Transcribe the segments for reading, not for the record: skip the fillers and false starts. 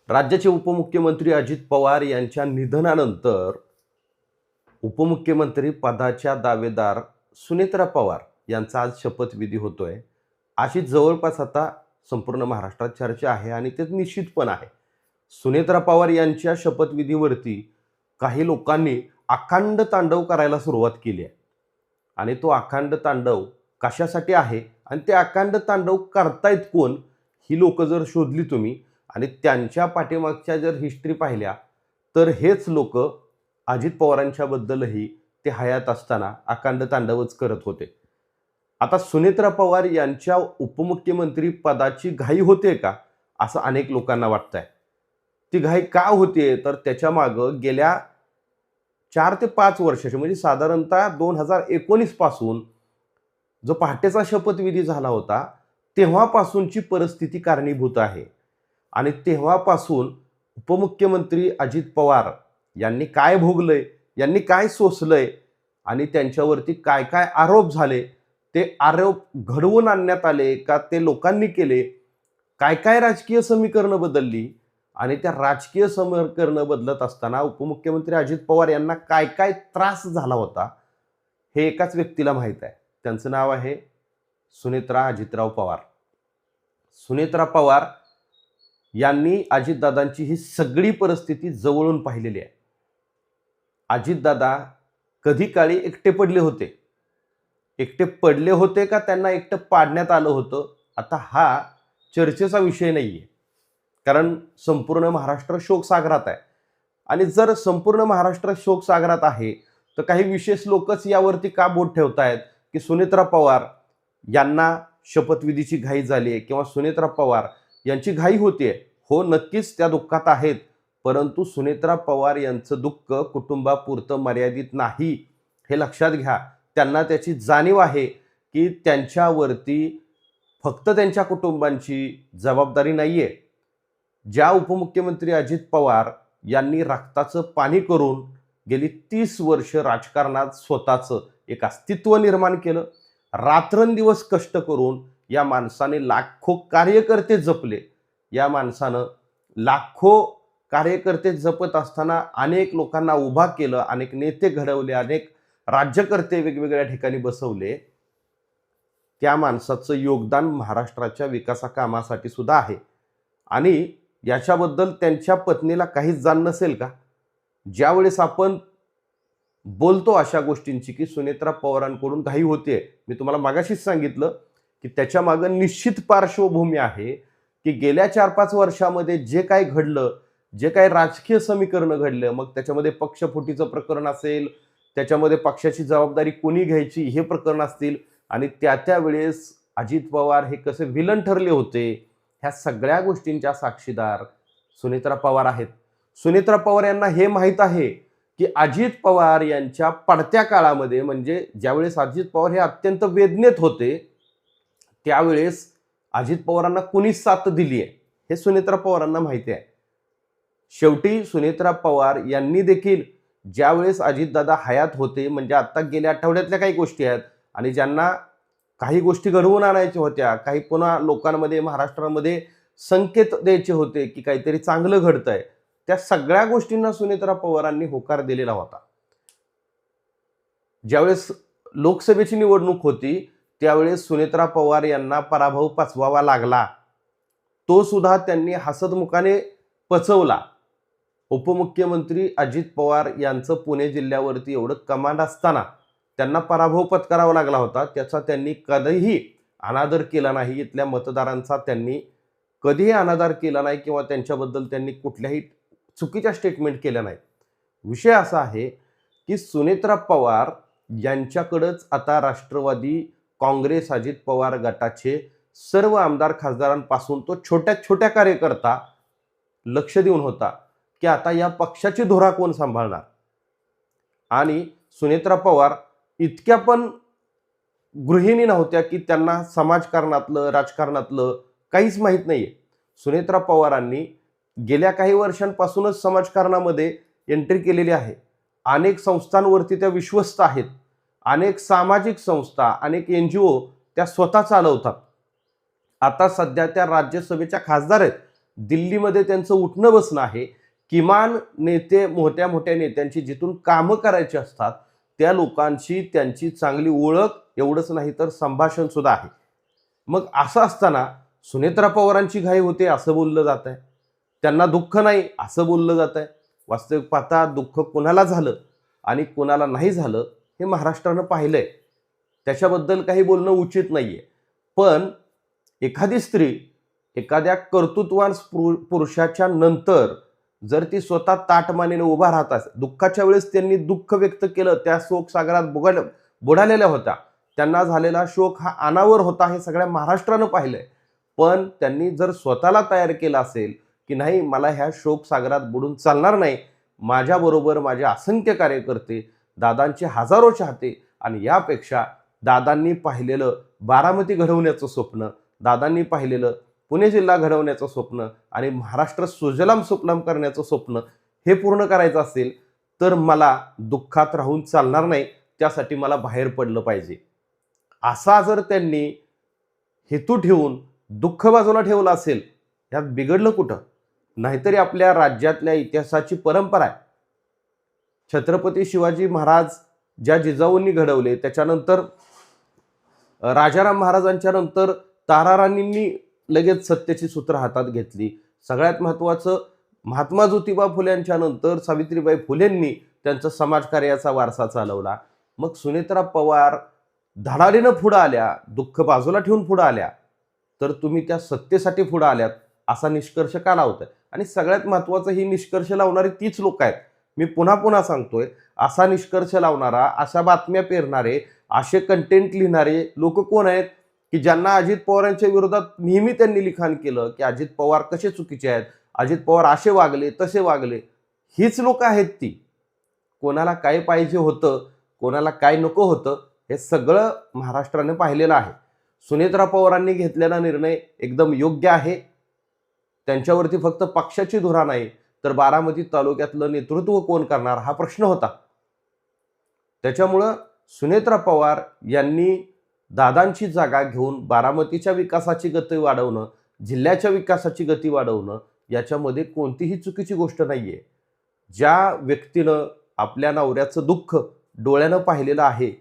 राज्याचे उपमुख्यमंत्री अजित पवार यांच्या निधनानंतर उपमुख्यमंत्री पदाच्या दावेदार सुनेत्रा पवार यांचा आज शपथविधी होतोय. अशी जवळपास आता संपूर्ण महाराष्ट्रात चर्चा आहे आणि ते निश्चित पण आहे. सुनेत्रा पवार यांच्या शपथविधीवरती काही लोकांनी अखंड तांडव करायला सुरुवात केली आहे आणि तो अखंड तांडव कशासाठी आहे आणि ते अखंड तांडव करतायत कोण, ही लोक जर शोधली तुम्ही आणि त्यांच्या पाठीमागच्या जर हिस्ट्री पाहिल्या तर हेच लोक अजित पवारांच्याबद्दलही ते हयात असताना अखंड तांडवच करत होते. आता सुनेत्रा पवार यांच्या उपमुख्यमंत्री पदाची घाई होते का, असं अनेक लोकांना वाटतंय. ती घाई का होते तर त्याच्या मागं गेल्या 4 ते 5 वर्षाची म्हणजे साधारणतः 2019 पासून जो पहाटेचा शपथविधी झाला होता तेव्हापासूनची परिस्थिती कारणीभूत आहे. आणि तेव्हापासून उपमुख्यमंत्री अजित पवार यांनी काय भोगलंय, यांनी काय सोसलंय आणि त्यांच्यावरती काय काय आरोप झाले, ते आरोप घडवून आणण्यात आले का ते लोकांनी केले, काय काय राजकीय समीकरणं बदलली आणि त्या राजकीय समीकरणं बदलत असताना उपमुख्यमंत्री अजित पवार यांना काय काय त्रास झाला होता हे एकाच व्यक्तीला माहीत आहे. त्यांचं नाव आहे सुनेत्रा अजितराव पवार. सुनेत्रा पवार यांनी अजितदादांची ही सगळी परिस्थिती जवळून पाहिलेली आहे. अजितदादा कधी काळी एकटे पडले होते. एकटे पडले होते का त्यांना एकटं पाडण्यात आलं होतं, आता हा चर्चेचा विषय नाही आहे. कारण संपूर्ण महाराष्ट्र शोकसागरात आहे आणि जर संपूर्ण महाराष्ट्र शोकसागरात आहे तर काही विशेष लोकच यावरती का बोट ठेवतायत की सुनेत्रा पवार यांना शपथविधीची घाई झाली आहे किंवा सुनेत्रा पवार यांची घाई होते. हो, नक्कीच त्या दुःखात आहेत, परंतु सुनेत्रा पवार यांचं दुःख कुटुंबापुरतं मर्यादित नाही, हे लक्षात घ्या. त्यांना त्याची जाणीव आहे की त्यांच्यावरती फक्त त्यांच्या कुटुंबांची जबाबदारी नाही आहे. ज्या उपमुख्यमंत्री अजित पवार यांनी रक्ताचं पाणी करून गेली 30 वर्ष राजकारणात स्वतःचं एक अस्तित्व निर्माण केलं, रात्रंदिवस कष्ट करून या माणसाने लाखो कार्यकर्ते जपले. या माणसानं लाखो कार्यकर्ते जपत असताना अनेक लोकांना उभा केलं, अनेक नेते घडवले, अनेक राज्यकर्ते वेगवेगळ्या ठिकाणी बसवले. त्या माणसाचं योगदान महाराष्ट्राच्या विकासा कामासाठी सुद्धा आहे आणि याच्याबद्दल त्यांच्या पत्नीला काहीच जाण नसेल का? ज्यावेळेस आपण बोलतो अशा गोष्टींची की सुनेत्रा पवारांकडून घाई होते, मी तुम्हाला मागाशीच सांगितलं की त्याच्या मागं निश्चित पार्श्वभूमी आहे की गेल्या 4-5 वर्षामध्ये जे काय घडलं, जे काही राजकीय समीकरणं घडलं, मग त्याच्यामध्ये पक्षफुटीचं प्रकरण असेल, त्याच्यामध्ये पक्षाची जबाबदारी कोणी घ्यायची हे प्रकरण असतील आणि त्या वेळेस अजित पवार हे कसे विलन ठरले होते, ह्या सगळ्या गोष्टींच्या साक्षीदार सुनेत्रा पवार आहेत. सुनेत्रा पवार यांना हे माहीत आहे की अजित पवार यांच्या पडत्या काळामध्ये म्हणजे ज्यावेळेस अजित पवार हे अत्यंत वेदनेत होते त्यावेळेस अजित पवारांना कुणीच साथ दिली आहे हे सुनेत्रा पवारांना माहिती आहे. शेवटी सुनेत्रा पवार यांनी देखील ज्यावेळेस अजितदादा हयात होते, म्हणजे आता गेल्या आठवड्यातल्या काही गोष्टी आहेत आणि ज्यांना काही गोष्टी घडवून आणायच्या होत्या, काही पुन्हा लोकांमध्ये महाराष्ट्रामध्ये संकेत द्यायचे होते की काहीतरी चांगलं घडतंय, त्या सगळ्या गोष्टींना सुनेत्रा पवारांनी होकार दिलेला होता. ज्यावेळेस लोकसभेची निवडणूक होती त्यावेळेस सुनेत्रा पवार यांना पराभव पचवावा लागला, तो सुद्धा त्यांनी हसतमुखाने पचवला. उपमुख्यमंत्री अजित पवार यांचं पुणे जिल्ह्यावरती एवढं कमांड असताना त्यांना पराभव पत्करावा लागला होता, त्याचा त्यांनी कधीही अनादर केला नाही. इथल्या मतदारांचा त्यांनी कधीही अनादर केला नाही किंवा त्यांच्याबद्दल त्यांनी कुठल्याही चुकीच्या स्टेटमेंट केल्या नाहीत. विषय असा आहे की सुनेत्रा पवार यांच्याकडंच आता राष्ट्रवादी काँग्रेस अजित पवार गटाचे सर्व आमदार खासदारांपासून तो छोट्या छोट्या कार्यकर्ता लक्ष देऊन होता की आता या पक्षाची धुरा कोण सांभाळणार. आणि सुनेत्रा पवार इतक्या पण गृहिणी नव्हत्या की त्यांना समाजकारणातलं राजकारणातलं काहीच माहीत नाहीये. सुनेत्रा पवारांनी गेल्या काही वर्षांपासूनच समाजकारणामध्ये एंट्री केलेली आहे. अनेक संस्थांवरती त्या विश्वस्त आहेत. अनेक सामाजिक संस्था, अनेक NGO त्या स्वतः चालवतात. आता सध्या त्या राज्यसभेच्या खासदार आहेत दिल्लीमध्ये त्यांचं उठणं बसणं आहे. किमान नेते, मोठ्या मोठ्या नेत्यांची जिथून कामं करायची असतात त्या लोकांची त्यांची चांगली ओळख, एवढंच नाही तर संभाषण सुद्धा आहे. मग असं असताना सुनेत्रा पवारांची घाई होते असं बोललं जात आहे, त्यांना दुःख नाही असं बोललं जात आहे. वास्तविक पाहता दुःख कोणाला झालं आणि कोणाला नाही झालं हे महाराष्ट्रानं पाहिलंय. त्याच्याबद्दल काही बोलणं उचित नाहीये. पण एखादी स्त्री एखाद्या कर्तृत्ववान पुरुषाच्या नंतर जर ती स्वतः ताटमानेने उभा राहत असेल, दुःखाच्या वेळेस त्यांनी दुःख व्यक्त केलं, त्या शोकसागरात बुडालेल्या होत्या, त्यांना झालेला शोक हा अनावर होता, हे सगळ्या महाराष्ट्रानं पाहिलंय. पण त्यांनी जर स्वतःला तयार केलं असेल की नाही, मला ह्या शोकसागरात बुडून चालणार नाही, माझ्याबरोबर माझे असंख्य कार्यकर्ते, दादांचे हजारो चाहते, आणि यापेक्षा दादांनी पाहिलेलं बारामती घडवण्याचं स्वप्न, दादांनी पाहिलेलं पुणे जिल्हा घडवण्याचं स्वप्न आणि महाराष्ट्र सुजलाम सुफलाम करण्याचं स्वप्न हे पूर्ण करायचं असेल तर मला दुःखात राहून चालणार नाही, त्यासाठी मला बाहेर पडलं पाहिजे. असा जर त्यांनी हेतू ठेवून दुःख बाजूला ठेवलं असेल, यात बिघडलं कुठं? नाहीतरी आपल्या राज्यातल्या इतिहासाची परंपरा आहे. छत्रपती शिवाजी महाराज ज्या जिजाऊंनी घडवले, त्याच्यानंतर राजाराम महाराजांच्या नंतर ताराराणींनी लगेच सत्तेची सूत्र हातात घेतली. सगळ्यात महत्त्वाचं, महात्मा ज्योतिबा फुल्यांच्या नंतर सावित्रीबाई फुलेंनी त्यांचा समाजकार्याचा वारसा चालवला. मग सुनेत्रा पवार धडाडीनं पुढं आल्या, दुःख बाजूला ठेवून पुढं आल्या, तर तुम्ही त्या सत्तेसाठी पुढं आल्यात असा निष्कर्ष का लावताय? आणि सगळ्यात महत्त्वाचं, ही निष्कर्ष लावणारी तीच लोक आहेत. मी पुन्हा पुन्हा सांगतोय, असा निष्कर्ष लावणारा, अशा बातम्या पेरणारे, असे कंटेंट लिहिणारे लोक कोण आहेत की ज्यांना अजित पवारांच्या विरोधात नेहमी त्यांनी लिखाण केलं की अजित पवार कसे चुकीचे आहेत, अजित पवार असे वागले तसे वागले. हीच लोक आहेत ती. कोणाला काय पाहिजे होतं, कोणाला काय नको होतं, हे सगळं महाराष्ट्राने पाहिलेलं आहे. सुनेत्रा पवारांनी घेतलेला निर्णय एकदम योग्य आहे. त्यांच्यावरती फक्त पक्षाची धुरा नाही, तर बारामती तालुक्यातलं नेतृत्व कोण करणार हा प्रश्न होता. त्याच्यामुळं सुनेत्रा पवार यांनी दादांची जागा घेऊन बारामतीच्या विकासाची गती वाढवणं, जिल्ह्याच्या विकासाची गती वाढवणं, याच्यामध्ये कोणतीही चुकीची गोष्ट नाहीये. ज्या व्यक्तीनं आपल्या नवऱ्याचं दुःख डोळ्यानं पाहिलेलं आहे,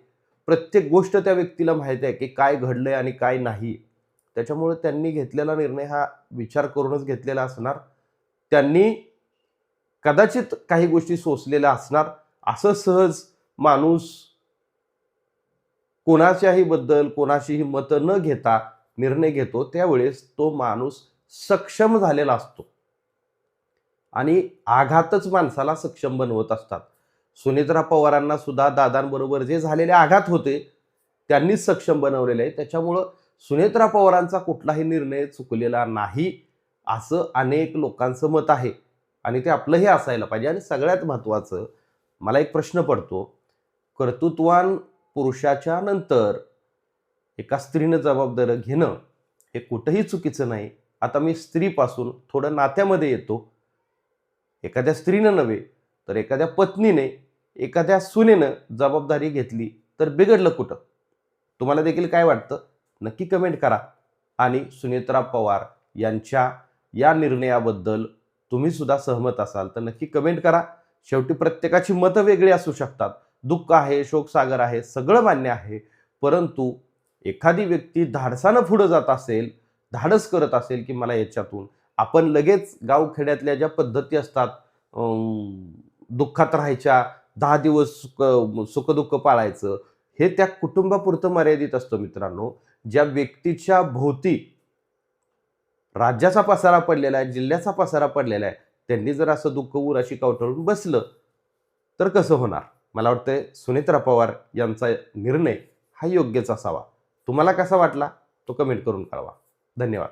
प्रत्येक गोष्ट त्या व्यक्तीला माहिती आहे की काय घडलंय आणि काय नाही, त्याच्यामुळे त्यांनी घेतलेला निर्णय हा विचार करूनच घेतलेला असणार. त्यांनी कदाचित काही गोष्टी सोसलेल्या असणार. असं सहज माणूस कोणाच्याही बद्दल कोणाशीही मतं न घेता निर्णय घेतो, त्यावेळेस तो माणूस सक्षम झालेला असतो आणि आघातच माणसाला सक्षम बनवत असतात. सुनेत्रा पवारांना सुद्धा दादांबरोबर जे झालेले आघात होते त्यांनीच सक्षम बनवलेले आहे. त्याच्यामुळं सुनेत्रा पवारांचा कुठलाही निर्णय चुकलेला नाही असं अनेक लोकांचं मत आहे आणि ते आपलंही असायला पाहिजे. आणि सगळ्यात महत्त्वाचं, मला एक प्रश्न पडतो, कर्तृत्वान पुरुषाच्या नंतर एका स्त्रीनं जबाबदारी घेणं हे कुठंही चुकीचं नाही. आता मी स्त्रीपासून थोडं नात्यामध्ये येतो. एखाद्या स्त्रीनं नव्हे तर एखाद्या पत्नीने, एखाद्या सुनेनं जबाबदारी घेतली तर बिघडलं कुठं? तुम्हाला देखील काय वाटतं? नक्की कमेंट करा. आणि सुनेत्रा पवार यांच्या या निर्णयाबद्दल तुम्ही सुद्धा सहमत असाल तर नक्की कमेंट करा. शेवटी प्रत्येकाची मतं वेगळी असू शकतात. दुःख आहे, शोकसागर आहे, सगळं मान्य आहे. परंतु एखादी व्यक्ती धाडसानं पुढं जात असेल, धाडस करत असेल की मला याच्यातून, आपण लगेच गावखेड्यातल्या ज्या पद्धती असतात, दुःखात राहायच्या, 10 दिवस सुखदुःख पाळायचं, हे त्या कुटुंबापुरतं मर्यादित असतं मित्रांनो. ज्या व्यक्तीच्या भोवती राज्याचा पसारा पडलेला आहे, जिल्ह्याचा पसारा पडलेला आहे, त्यांनी जर असं दुःख उराशी कवटाळून बसलं तर कसं होणार? मला वाटतं सुनेत्रा पवार यांचा निर्णय हा योग्यच असावा. तुम्हाला कसा वाटला तो कमेंट करून कळवा. धन्यवाद.